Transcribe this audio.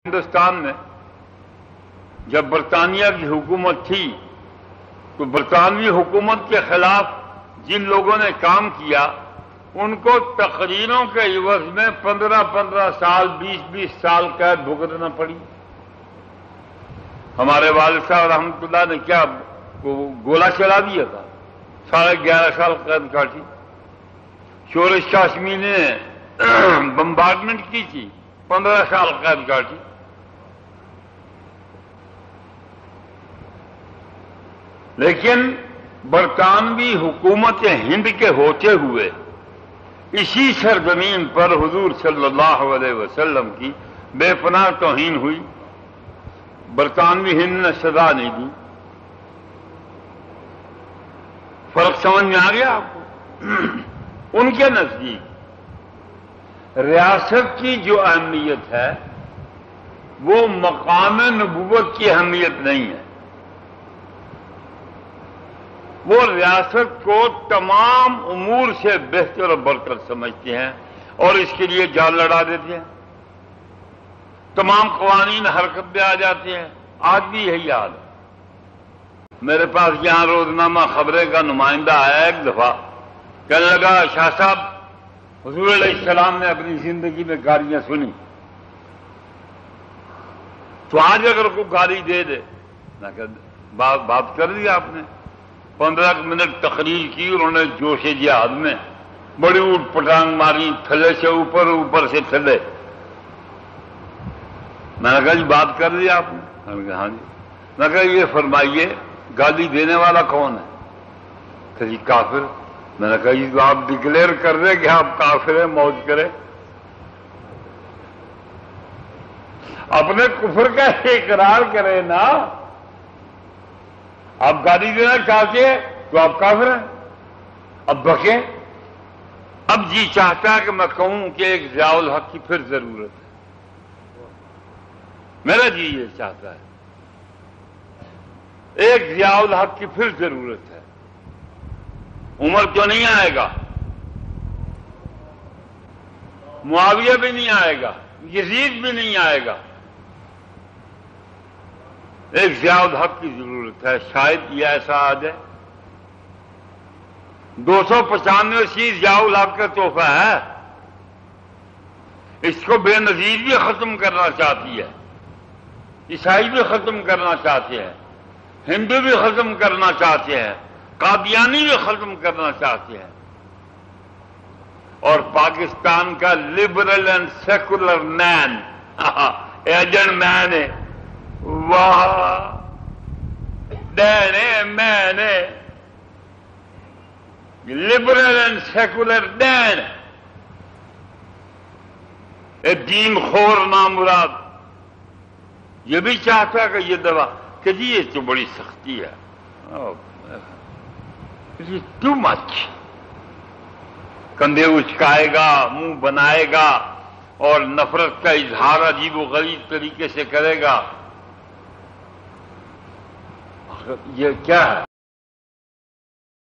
ہندوستان میں جب برطانیہ کی حکومت تھی تو برطانوی حکومت کے خلاف جن لوگوں نے کام کیا ان کو تقریروں کے عوض میں 15 سال 20 سال قید بھگتنا پڑی۔ ہمارے والد صاحب رحمۃ اللہ نے کیا گولا چلا دیا تھا، 11.5 سال قید کاٹی۔ شورش کاشمی نے بمبارڈمنٹ کی تھی، 15 سال قید کاٹی۔ لیکن برطانوی حکومت ہند کے ہوتے ہوئے اسی سرزمین پر حضور صلی اللہ علیہ وسلم کی بے پناہ توہین ہوئی، برطانوی ہند نے سزا نہیں دی۔ فرق سمجھ میں آ گیا آپ کو؟ ان کے نزدیک ریاست کی جو اہمیت ہے وہ مقام نبوت کی اہمیت نہیں ہے، وہ ریاست کو تمام امور سے بہتر اور برتر سمجھتے ہیں اور اس کے لیے جان لڑا دیتے ہیں، تمام قوانین حرکت میں آ جاتے ہیں۔ آج بھی یہی حال ہے۔ میرے پاس یہاں روزنامہ خبریں کا نمائندہ آیا ایک دفعہ، کہنے لگا شاہ صاحب حضور علیہ السلام نے اپنی زندگی میں گالیاں سنی، تو آج اگر کوئی گالی دے دے، میں کہ بات کر دی آپ نے۔ 15 منٹ تقریر کی، انہوں نے جوش جہاد میں بڑی اوٹ پٹانگ ماری، تھلے سے اوپر، اوپر سے تھلے۔ میں نے کہا جی بات کر دی آپ نے؟ میں نے کہا ہاں جی۔ میں نے کہا یہ فرمائیے گالی دینے والا کون ہے؟ کہ جی کافر۔ میں نے کہا جی تو آپ ڈکلیئر کر دیں کہ آپ کافر ہیں، موج کریں، اپنے کفر کا اقرار کریں نا۔ آپ گالی دینا چاہتے ہیں تو آپ کافر ہیں، اب بکیں۔ اب جی چاہتا ہے کہ میں کہوں کہ ایک ضیاء الحق کی پھر ضرورت ہے، میرا جی یہ چاہتا ہے ایک ضیاء الحق کی پھر ضرورت ہے۔ عمر کیوں نہیں آئے گا، معاویہ بھی نہیں آئے گا، یزید بھی نہیں آئے گا، ایک ضیاء الحق کی ضرورت ہے۔ شاید یہ ایسا آ جائے۔ 295 ضیاء الحق کا تحفہ ہے، اس کو بے نظیر بھی ختم کرنا چاہتی ہے، عیسائی بھی ختم کرنا چاہتے ہیں، ہندو بھی ختم کرنا چاہتے ہیں، قادیانی بھی ختم کرنا چاہتے ہیں، اور پاکستان کا liberal and secular man agent man ہے، واہ ڈین مین ہے، لبرل اینڈ سیکولر ڈین، دین خور نامراد، یہ بھی چاہتا ہے کہ یہ دوا کہ جی یہ تو بڑی سختی ہے، ٹو مچ، کندھے اچکائے گا، منہ بنائے گا اور نفرت کا اظہار عجیب و غریب طریقے سے کرے گا۔ یہ کیا ہے؟